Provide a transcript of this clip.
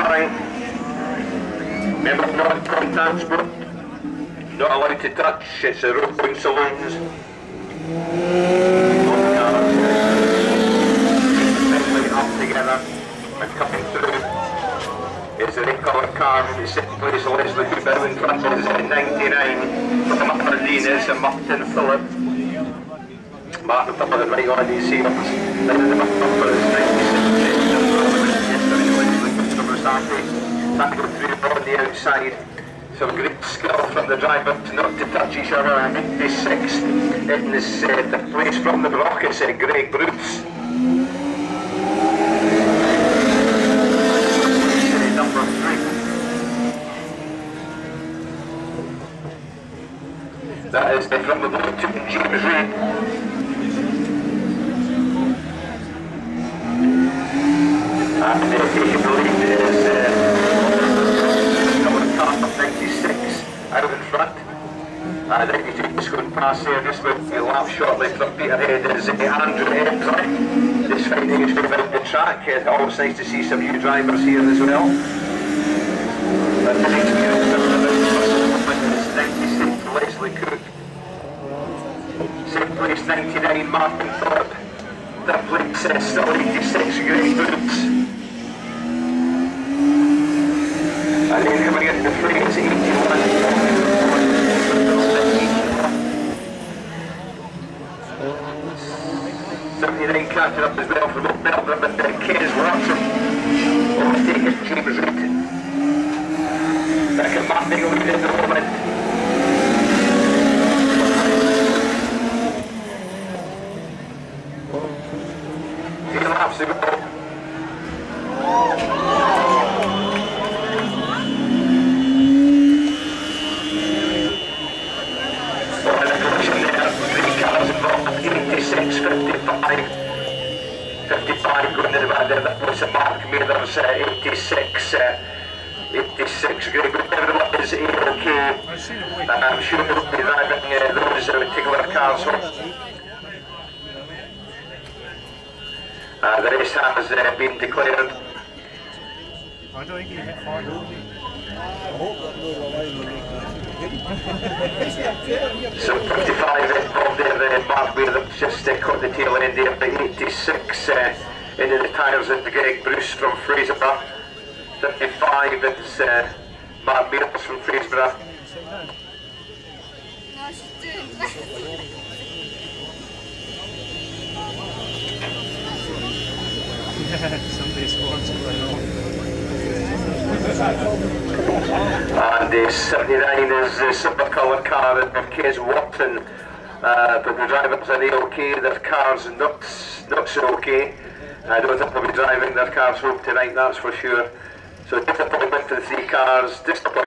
Alright. Remember, non-contact sport. Not allowed to touch. It's a raceway saloons. All the cars. Especially up together and coming through. It's a red coloured car in the second place. Leslie Cooper in front is 99. From Aberdeen is a Martin Phillip. Martin Phillip is right on these seals. Then the number is 96. Yesterday Leslie Cooper was happy. That go through on the outside. Some great skill from the drivers not to touch each other. 86 in this the place from the block is Greg Bruce. Number 3. That is from the block to James Reed. And the lead is car 96 out in front. 92 is going past there, just will be lap shortly from Peter ahead is Andrew Emsley. Just finding his way out the track. Always nice to see some new drivers here as well. The next is 96 Leslie Cook. Second place 99 Martin Phillip. Third place still 86 Greg Brooks. And then coming into the free is 81. 79 catching up as well from Melbourne, but Kez Watson overtaking James Reed. Back at Matt Bingham in the moment. 3 laps to go. Going to the bad there, that was a Mark Mathers 86, 86, Greg, everyone is A-OK, and I'm sure they'll be driving those particular cars home. The race has been declared. I don't think he hit hard, will he? I hope that no So 55 involved there, Mark Mathers just caught the tail end there, but 86 into the tyres of Greg Bruce from Fraserburgh. 55 it's Mark Mathers from Fraserburgh. No, she's doing Yeah, somebody's what's going on. And 79 is the silver coloured car of Kez Watson. But the drivers are A-OK, their cars not so OK. I don't think they'll be driving their cars home tonight, that's for sure. So disappointment for the 3 cars, disappointment.